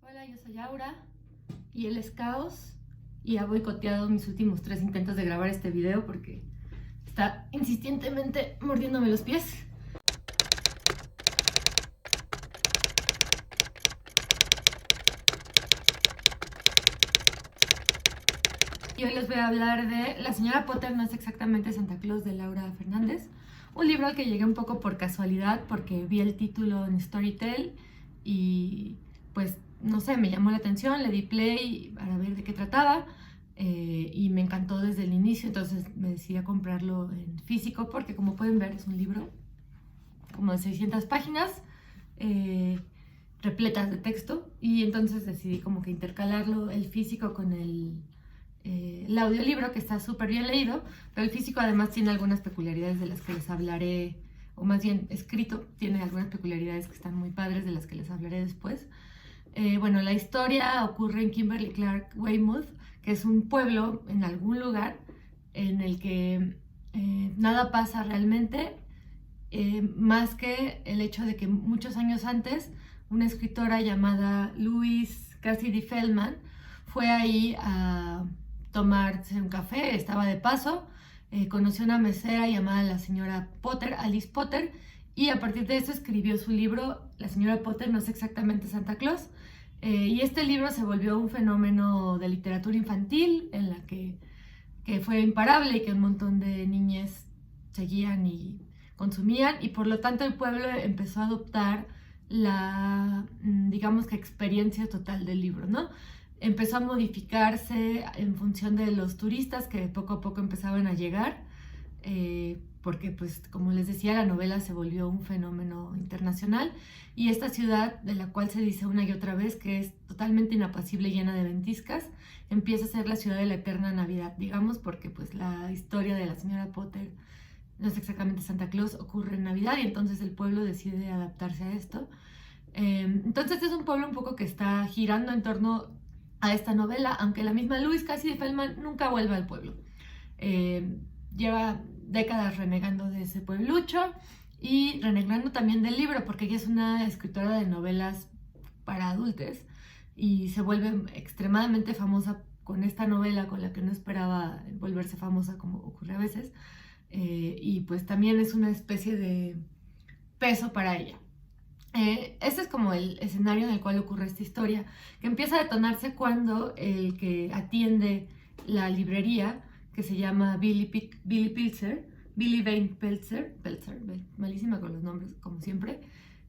Hola, yo soy Aura y él es Caos y ha boicoteado mis últimos 3 intentos de grabar este video porque está insistentemente mordiéndome los pies. Y hoy les voy a hablar de La señora Potter no es exactamente Santa Claus, de Laura Fernández, un libro al que llegué un poco por casualidad porque vi el título en Storytel y pues no sé, me llamó la atención, le di play para ver de qué trataba y me encantó desde el inicio, entonces me decidí a comprarlo en físico porque, como pueden ver, es un libro como de 600 páginas repletas de texto, y entonces decidí como que intercalarlo, el físico, con el audiolibro, que está súper bien leído, pero el físico además tiene algunas peculiaridades de las que les hablaré, o más bien escrito, tiene algunas peculiaridades que están muy padres, de las que les hablaré después. Bueno, la historia ocurre en Kimberly Clark Weymouth, que es un pueblo en algún lugar en el que nada pasa realmente, más que el hecho de que muchos años antes una escritora llamada Louise Cassidy Feldman fue ahí a tomarse un café, estaba de paso, conoció a una mesera llamada la señora Potter, Alice Potter, y a partir de eso escribió su libro La señora Potter no es exactamente Santa Claus, y este libro se volvió un fenómeno de literatura infantil en la que fue imparable y que un montón de niñas seguían y consumían, y por lo tanto el pueblo empezó a adoptar la, digamos que, experiencia total del libro, ¿no? Empezó a modificarse en función de los turistas que poco a poco empezaban a llegar, porque, pues, como les decía, la novela se volvió un fenómeno internacional, y esta ciudad, de la cual se dice una y otra vez que es totalmente inapacible y llena de ventiscas, empieza a ser la ciudad de la eterna Navidad, digamos, porque pues la historia de la señora Potter no es exactamente Santa Claus, ocurre en Navidad, y entonces el pueblo decide adaptarse a esto. Entonces es un pueblo un poco que está girando en torno a esta novela, aunque la misma Louise Cassidy Feldman nunca vuelve al pueblo. Lleva décadas renegando de ese pueblucho y renegando también del libro, porque ella es una escritora de novelas para adultos y se vuelve extremadamente famosa con esta novela, con la que no esperaba volverse famosa, como ocurre a veces, y pues también es una especie de peso para ella. Este es como el escenario en el cual ocurre esta historia, que empieza a detonarse cuando el que atiende la librería, que se llama Billy Vane Peltzer, malísima con los nombres como siempre,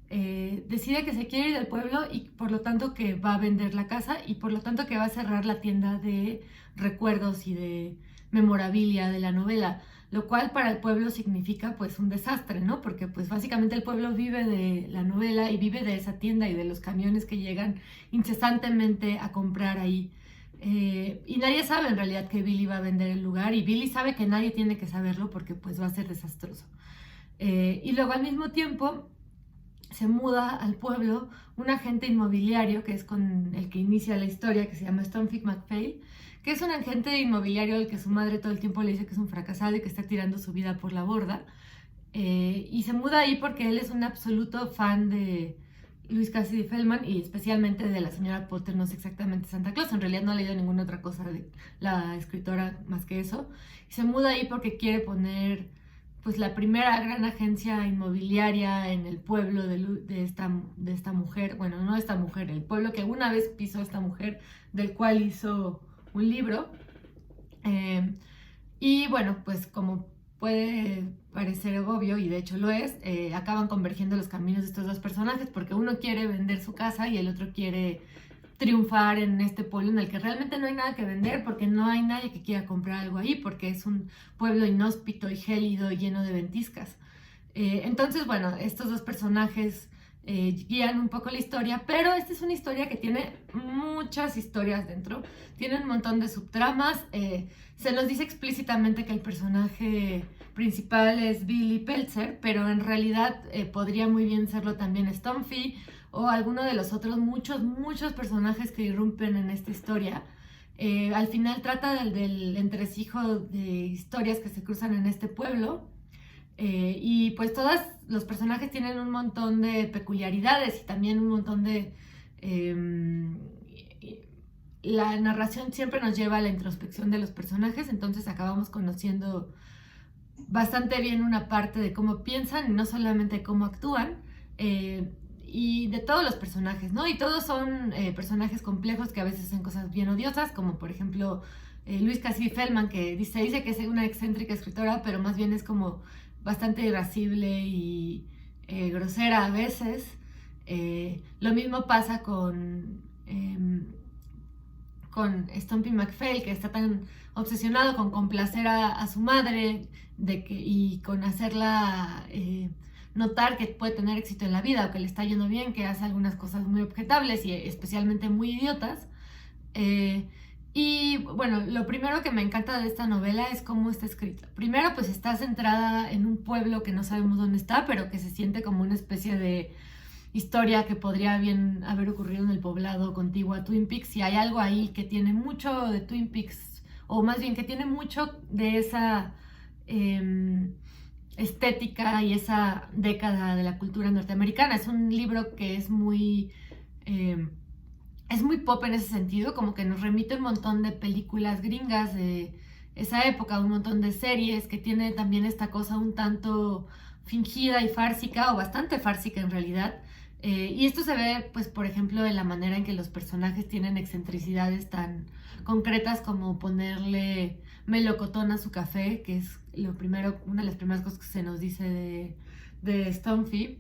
decide que se quiere ir del pueblo y por lo tanto que va a vender la casa, y por lo tanto que va a cerrar la tienda de recuerdos y de memorabilia de la novela, lo cual para el pueblo significa pues un desastre, ¿no? Porque pues básicamente el pueblo vive de la novela y vive de esa tienda y de los camiones que llegan incesantemente a comprar ahí. Y nadie sabe en realidad que Billy va a vender el lugar, y Billy sabe que nadie tiene que saberlo porque pues va a ser desastroso. Y luego al mismo tiempo se muda al pueblo un agente inmobiliario, que es con el que inicia la historia, que se llama Stonefield McPhail, que es un agente inmobiliario al que su madre todo el tiempo le dice que es un fracasado y que está tirando su vida por la borda. Y se muda ahí porque él es un absoluto fan de Louise Cassidy Feldman y especialmente de la señora Potter no es exactamente Santa Claus. En realidad no ha leído ninguna otra cosa de la escritora más que eso. Y se muda ahí porque quiere poner pues la primera gran agencia inmobiliaria en el pueblo de esta mujer, bueno, no de esta mujer, el pueblo que una vez pisó esta mujer, del cual hizo un libro. Y bueno, pues como puede parecer obvio, y de hecho lo es, acaban convergiendo los caminos de estos dos personajes, porque uno quiere vender su casa y el otro quiere triunfar en este pueblo en el que realmente no hay nada que vender, porque no hay nadie que quiera comprar algo ahí, porque es un pueblo inhóspito y gélido y lleno de ventiscas. Entonces, bueno, estos dos personajes guían un poco la historia, pero esta es una historia que tiene muchas historias dentro, tiene un montón de subtramas. Se nos dice explícitamente que el personaje principal es Billy Peltzer, pero en realidad podría muy bien serlo también Stonefield o alguno de los otros muchos personajes que irrumpen en esta historia. Al final trata del entresijo de historias que se cruzan en este pueblo. Y pues todos los personajes tienen un montón de peculiaridades y también un montón de la narración siempre nos lleva a la introspección de los personajes, entonces acabamos conociendo bastante bien una parte de cómo piensan y no solamente cómo actúan, y de todos los personajes, ¿no? Y todos son personajes complejos que a veces hacen cosas bien odiosas, como por ejemplo Louise Cassidy Feldman, que dice que es una excéntrica escritora, pero más bien es como bastante irascible y grosera a veces. Lo mismo pasa con Stumpy McPhail, que está tan obsesionado con complacer a su madre y con hacerla notar que puede tener éxito en la vida o que le está yendo bien, que hace algunas cosas muy objetables y especialmente muy idiotas. Y bueno, lo primero que me encanta de esta novela es cómo está escrita. Primero, pues está centrada en un pueblo que no sabemos dónde está, pero que se siente como una especie de historia que podría bien haber ocurrido en el poblado contiguo a Twin Peaks. Y hay algo ahí que tiene mucho de Twin Peaks, o más bien que tiene mucho de esa estética y esa década de la cultura norteamericana. Es un libro que es muy pop en ese sentido, como que nos remite un montón de películas gringas de esa época, un montón de series, que tiene también esta cosa un tanto fingida y fársica, o bastante fársica en realidad. Y esto se ve, pues, por ejemplo, en la manera en que los personajes tienen excentricidades tan concretas como ponerle melocotón a su café, que es una de las primeras cosas que se nos dice de Stumpy,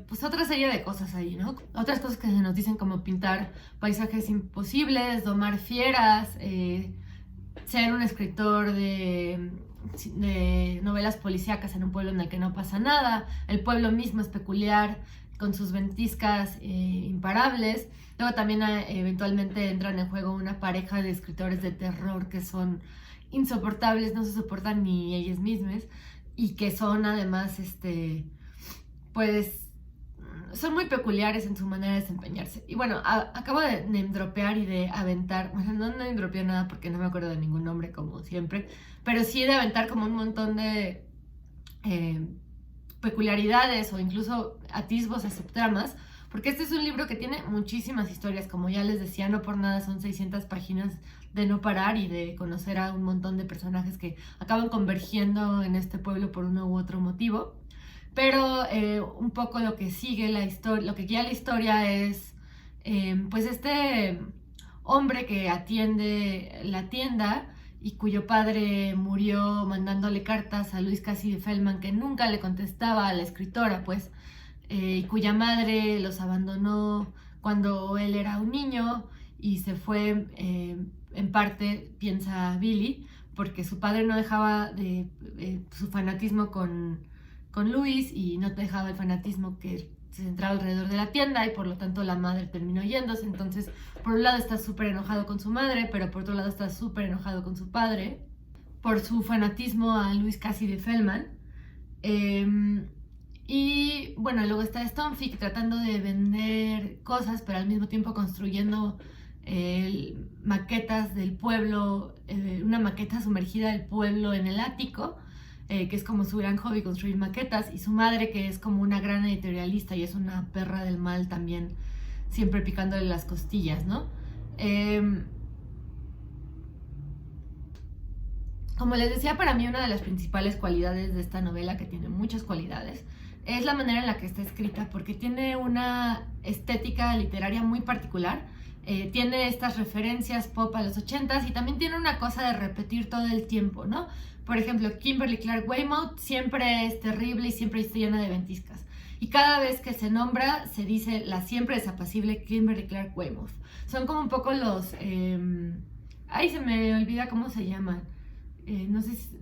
pues otra serie de cosas ahí, ¿no? Otras cosas que se nos dicen, como pintar paisajes imposibles, domar fieras, ser un escritor de novelas policíacas en un pueblo en el que no pasa nada. El pueblo mismo es peculiar, con sus ventiscas imparables. Luego también eventualmente entran en juego una pareja de escritores de terror que son insoportables, no se soportan ni ellos mismos, y que son además, pues, son muy peculiares en su manera de desempeñarse. Y bueno, acabo de name-dropear y de aventar, bueno, no name-dropeé nada porque no me acuerdo de ningún nombre como siempre, pero sí de aventar como un montón de peculiaridades o incluso atisbos a subtramas, porque este es un libro que tiene muchísimas historias. Como ya les decía, no por nada son 600 páginas de no parar y de conocer a un montón de personajes que acaban convergiendo en este pueblo por uno u otro motivo. Pero un poco lo que sigue la historia, lo que guía la historia es pues este hombre que atiende la tienda y cuyo padre murió mandándole cartas a Louise Cassidy Feldman, que nunca le contestaba a la escritora, pues, y cuya madre los abandonó cuando él era un niño y se fue, en parte, piensa Billy, porque su padre no dejaba su fanatismo con Louise y no dejaba el fanatismo que se centraba alrededor de la tienda, y por lo tanto la madre terminó yéndose. Entonces, por un lado está súper enojado con su madre, pero por otro lado está súper enojado con su padre por su fanatismo a Louise Cassidy Feldman. Y bueno, luego está Stumpy tratando de vender cosas, pero al mismo tiempo construyendo maquetas del pueblo, una maqueta sumergida del pueblo en el ático, que es como su gran hobby, construir maquetas. Y su madre, que es como una gran editorialista y es una perra del mal también, siempre picándole las costillas, ¿no? Como les decía, para mí una de las principales cualidades de esta novela, que tiene muchas cualidades, es la manera en la que está escrita, porque tiene una estética literaria muy particular. Tiene estas referencias pop a los 80s y también tiene una cosa de repetir todo el tiempo, ¿no? Por ejemplo, Kimberly Clark Weymouth siempre es terrible y siempre está llena de ventiscas. Y cada vez que se nombra, se dice la siempre desapacible Kimberly Clark Weymouth. Son como un poco los... ay, se me olvida cómo se llaman. No sé si...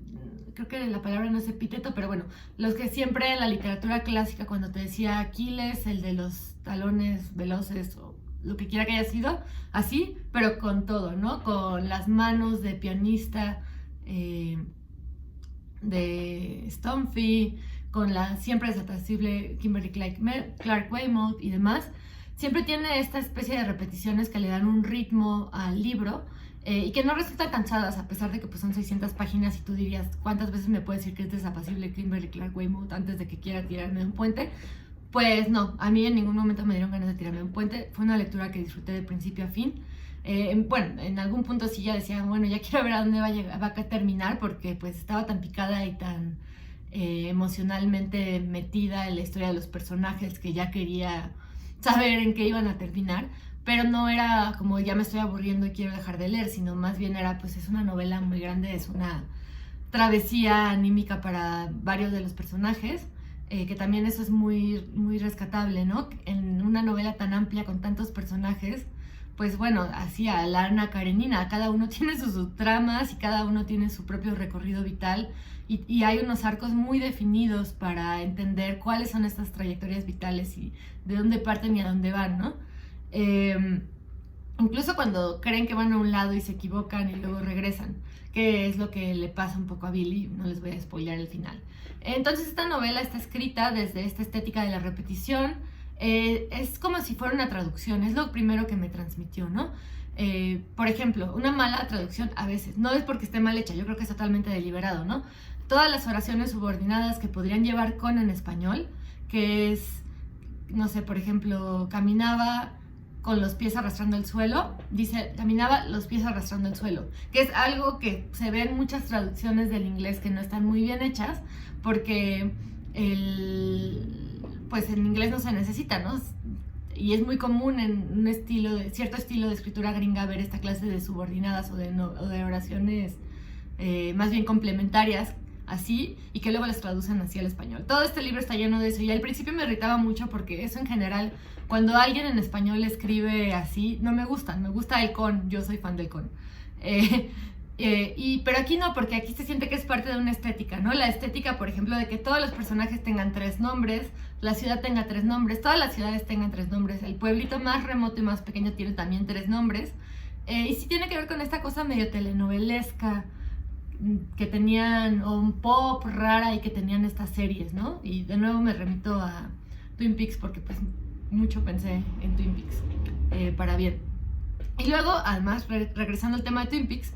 Creo que la palabra no es epíteto, pero bueno, los que siempre en la literatura clásica, cuando te decía Aquiles, el de los talones veloces o lo que quiera que haya sido, así, pero con todo, ¿no? Con las manos de pianista de Stumpy, con la siempre desapacible Kimberly Clark Weymouth y demás. Siempre tiene esta especie de repeticiones que le dan un ritmo al libro, y que no resultan cansadas, a pesar de que pues, son 600 páginas y tú dirías, ¿cuántas veces me puede decir que es desapacible Kimberly Clark Weymouth antes de que quiera tirarme de un puente? Pues no, a mí en ningún momento me dieron ganas de tirarme un puente. Fue una lectura que disfruté de principio a fin. Bueno, en algún punto sí ya decía, bueno, ya quiero ver a dónde va a terminar, porque pues estaba tan picada y tan emocionalmente metida en la historia de los personajes que ya quería saber en qué iban a terminar. Pero no era como ya me estoy aburriendo y quiero dejar de leer, sino más bien era pues es una novela muy grande, es una travesía anímica para varios de los personajes, que también eso es muy, muy rescatable, ¿no? En una novela tan amplia con tantos personajes, pues bueno, así a la Ana Karenina, cada uno tiene sus tramas y cada uno tiene su propio recorrido vital y hay unos arcos muy definidos para entender cuáles son estas trayectorias vitales y de dónde parten y a dónde van, ¿no? Incluso cuando creen que van a un lado y se equivocan y luego regresan, que es lo que le pasa un poco a Billy, no les voy a spoilear el final. Entonces esta novela está escrita desde esta estética de la repetición, es como si fuera una traducción, es lo primero que me transmitió, ¿no? Por ejemplo, una mala traducción a veces, no es porque esté mal hecha, yo creo que es totalmente deliberado, ¿no? Todas las oraciones subordinadas que podrían llevar con en español, que es, no sé, por ejemplo, caminaba con los pies arrastrando el suelo, dice, caminaba los pies arrastrando el suelo, que es algo que se ve en muchas traducciones del inglés que no están muy bien hechas, porque pues en inglés no se necesita, ¿no? Y es muy común en un cierto estilo de escritura gringa ver esta clase de subordinadas o de oraciones más bien complementarias, así, y que luego las traducen así al español. Todo este libro está lleno de eso, y al principio me irritaba mucho porque eso en general, cuando alguien en español escribe así, no me gusta, me gusta el con, yo soy fan del con. Pero aquí no, porque aquí se siente que es parte de una estética, ¿no? La estética, por ejemplo, de que todos los personajes tengan 3 nombres, la ciudad tenga 3 nombres, todas las ciudades tengan 3 nombres, el pueblito más remoto y más pequeño tiene también 3 nombres, y sí tiene que ver con esta cosa medio telenovelesca que tenían, o un pop rara y que tenían estas series, ¿no? Y de nuevo me remito a Twin Peaks porque pues mucho pensé en Twin Peaks, para bien. Y luego, además, regresando al tema de Twin Peaks,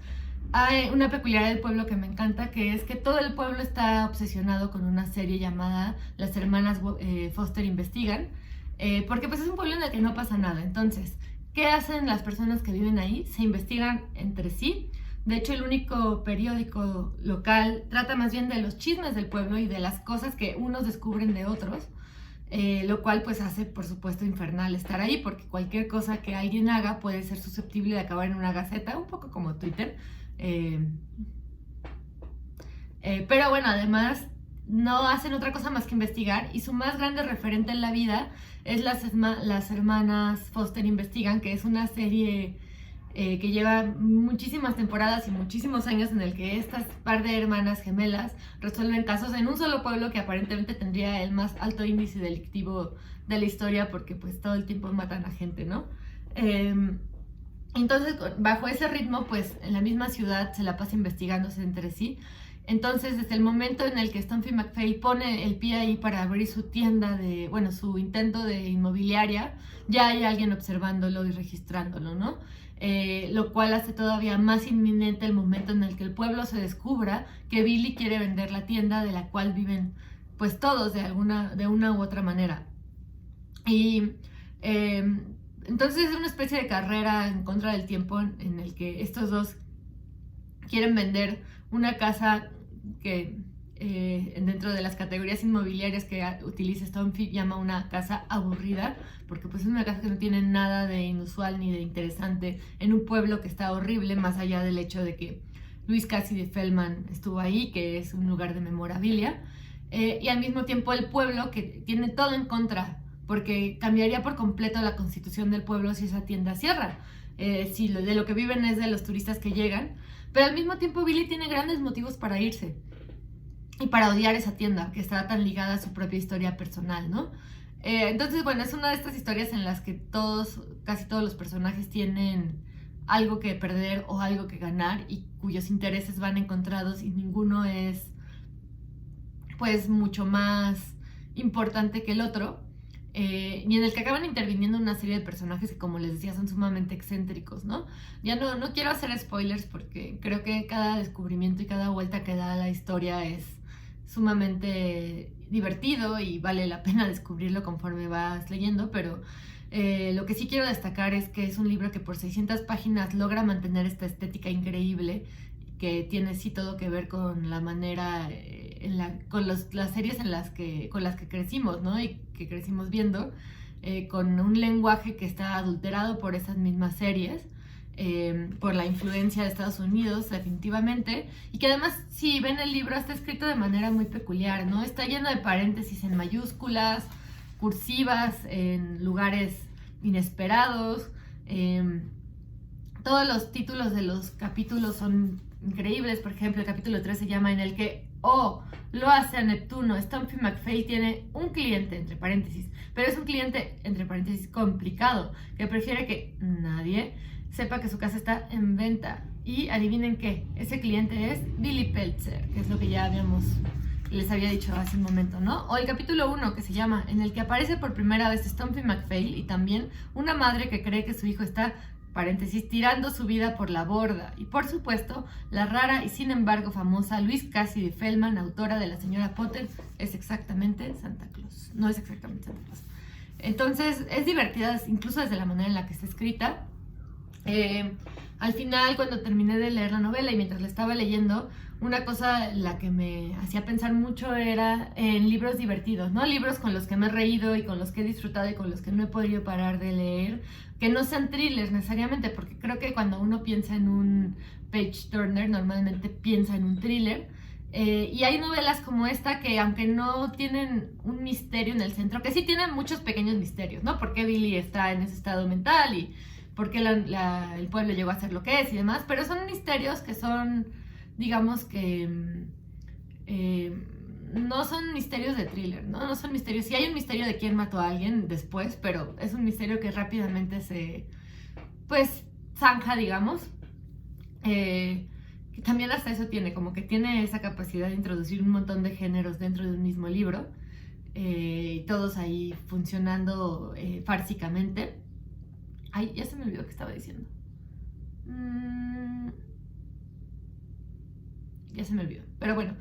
hay una peculiaridad del pueblo que me encanta, que es que todo el pueblo está obsesionado con una serie llamada Las Hermanas Foster Investigan, porque pues es un pueblo en el que no pasa nada. Entonces, ¿qué hacen las personas que viven ahí? Se investigan entre sí. De hecho, el único periódico local trata más bien de los chismes del pueblo y de las cosas que unos descubren de otros, lo cual pues hace, por supuesto, infernal estar ahí, porque cualquier cosa que alguien haga puede ser susceptible de acabar en una gaceta, un poco como Twitter. Pero bueno, además no hacen otra cosa más que investigar, y su más grande referente en la vida es Las Hermanas Foster Investigan, que es una serie que lleva muchísimas temporadas y muchísimos años, en el que estas par de hermanas gemelas resuelven casos en un solo pueblo que aparentemente tendría el más alto índice delictivo de la historia, porque pues todo el tiempo matan a gente, ¿no? Entonces, bajo ese ritmo, pues en la misma ciudad se la pasa investigándose entre sí. Entonces, desde el momento en el que Stumpy McPhee pone el pie ahí para abrir su tienda su intento de inmobiliaria, ya hay alguien observándolo y registrándolo, ¿no? Lo cual hace todavía más inminente el momento en el que el pueblo se descubra que Billy quiere vender la tienda de la cual viven pues todos de una u otra manera. Y entonces es una especie de carrera en contra del tiempo, en el que estos dos quieren vender una casa que dentro de las categorías inmobiliarias que utiliza Stumpy llama una casa aburrida, porque pues es una casa que no tiene nada de inusual ni de interesante en un pueblo que está horrible, más allá del hecho de que Louis Cassidy Feldman estuvo ahí, que es un lugar de memorabilia, y al mismo tiempo el pueblo que tiene todo en contra, porque cambiaría por completo la constitución del pueblo si esa tienda cierra, si de lo que viven es de los turistas que llegan, pero al mismo tiempo Billy tiene grandes motivos para irse y para odiar esa tienda que está tan ligada a su propia historia personal, ¿no? Entonces, bueno, es una de estas historias en las que casi todos los personajes tienen algo que perder o algo que ganar, y cuyos intereses van encontrados, y ninguno es pues mucho más importante que el otro, y en el que acaban interviniendo una serie de personajes que, como les decía, son sumamente excéntricos, ¿no? Ya no quiero hacer spoilers, porque creo que cada descubrimiento y cada vuelta que da la historia es sumamente divertido y vale la pena descubrirlo conforme vas leyendo, pero lo que sí quiero destacar es que es un libro que por 600 páginas logra mantener esta estética increíble, que tiene sí todo que ver con la manera, con las series con las que crecimos, ¿no? Y que crecimos viendo, con un lenguaje que está adulterado por esas mismas series, por la influencia de Estados Unidos, definitivamente, y que además, si ven el libro, está escrito de manera muy peculiar, ¿no? Está lleno de paréntesis en mayúsculas, cursivas, en lugares inesperados. Todos los títulos de los capítulos son increíbles. Por ejemplo, el capítulo 3 se llama En el que lo hace a Neptuno. Stumpy McPhee tiene un cliente, entre paréntesis, pero es un cliente, entre paréntesis, complicado, que prefiere que nadie sepa que su casa está en venta. Y adivinen qué, ese cliente es Billy Peltzer, que es lo que ya les había dicho hace un momento, ¿no? O el capítulo 1, que se llama En el que aparece por primera vez Stumpy McPhee y también una madre que cree que su hijo está, paréntesis, tirando su vida por la borda. Y por supuesto, la rara y sin embargo famosa Louise Cassidy Feldman, autora de La señora Potter, es exactamente Santa Claus. No es exactamente Santa Claus. Entonces, es divertida incluso desde la manera en la que está escrita. Al final, cuando terminé de leer la novela y mientras la estaba leyendo, una cosa la que me hacía pensar mucho era en libros divertidos, ¿no? Libros con los que me he reído y con los que he disfrutado y con los que no he podido parar de leer, que no sean thrillers necesariamente, porque creo que cuando uno piensa en un page turner, normalmente piensa en un thriller. Y hay novelas como esta que, aunque no tienen un misterio en el centro, que sí tienen muchos pequeños misterios, ¿no? ¿Por qué Billy está en ese estado mental? Y por qué el pueblo llegó a ser lo que es y demás, pero son misterios que son, digamos que no son misterios de thriller, ¿no? No son misterios. Sí hay un misterio de quién mató a alguien después, pero es un misterio que rápidamente pues, zanja, digamos. Que también hasta eso tiene, como que tiene esa capacidad de introducir un montón de géneros dentro de un mismo libro, y todos ahí funcionando fársicamente. Ay, ya se me olvidó qué estaba diciendo. Ya se me olvidó. Pero bueno,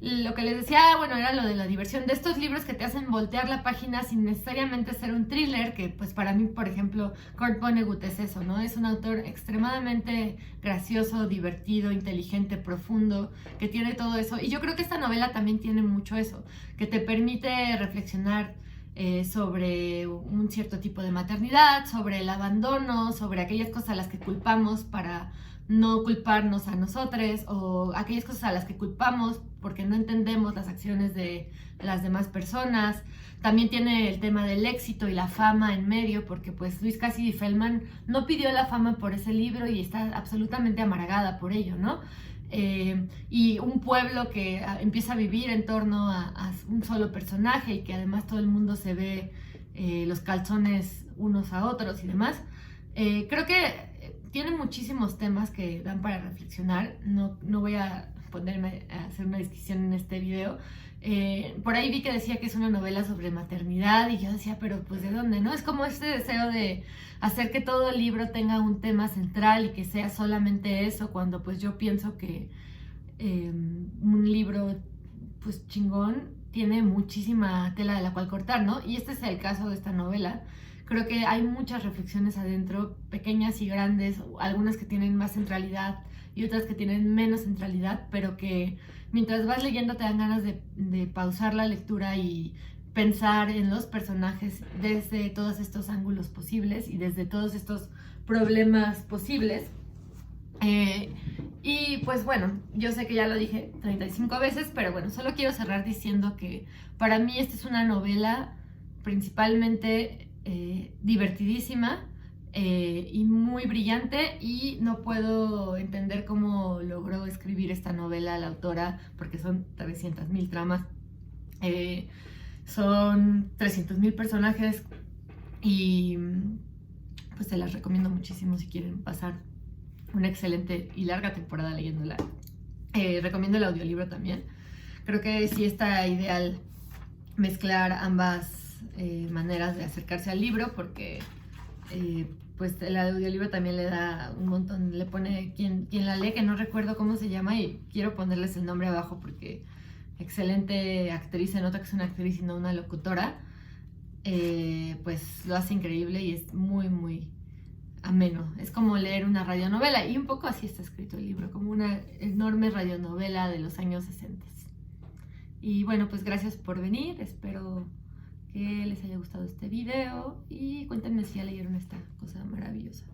lo que les decía, bueno, era lo de la diversión de estos libros que te hacen voltear la página sin necesariamente ser un thriller, que pues para mí, por ejemplo, Kurt Vonnegut es eso, ¿no? Es un autor extremadamente gracioso, divertido, inteligente, profundo, que tiene todo eso. Y yo creo que esta novela también tiene mucho eso, que te permite reflexionar sobre un cierto tipo de maternidad, sobre el abandono, sobre aquellas cosas a las que culpamos para no culparnos a nosotros, o aquellas cosas a las que culpamos porque no entendemos las acciones de las demás personas. También tiene el tema del éxito y la fama en medio, porque pues Louise Cassidy Feldman no pidió la fama por ese libro y está absolutamente amargada por ello, ¿no? Y un pueblo que empieza a vivir en torno a un solo personaje y que además todo el mundo se ve los calzones unos a otros y demás. Creo que tiene muchísimos temas que dan para reflexionar. No voy a ponerme a hacer una discusión en este video. Por ahí vi que decía que es una novela sobre maternidad y yo decía, pero pues ¿de dónde? ¿No? Es como este deseo de hacer que todo el libro tenga un tema central y que sea solamente eso, cuando pues yo pienso que un libro pues chingón tiene muchísima tela de la cual cortar, ¿no? Y este es el caso de esta novela. Creo que hay muchas reflexiones adentro, pequeñas y grandes, algunas que tienen más centralidad y otras que tienen menos centralidad, pero que mientras vas leyendo te dan ganas de pausar la lectura y pensar en los personajes desde todos estos ángulos posibles y desde todos estos problemas posibles. Y pues bueno, yo sé que ya lo dije 35 veces, pero bueno, solo quiero cerrar diciendo que para mí esta es una novela principalmente divertidísima y muy brillante, y no puedo entender cómo logró escribir esta novela la autora, porque son 300,000 tramas, son 300,000 personajes, y pues se las recomiendo muchísimo si quieren pasar una excelente y larga temporada leyéndola. Recomiendo el audiolibro también. Creo que sí está ideal mezclar ambas maneras de acercarse al libro, porque pues el audiolibro también le da un montón, le pone quien la lee, que no recuerdo cómo se llama y quiero ponerles el nombre abajo porque excelente actriz, se nota que es una actriz y no una locutora, pues lo hace increíble y es muy, muy ameno. Es como leer una radionovela, y un poco así está escrito el libro, como una enorme radionovela de los años 60. Y bueno, pues gracias por venir, espero que les haya gustado este video y cuéntenme si ya leyeron esta cosa maravillosa.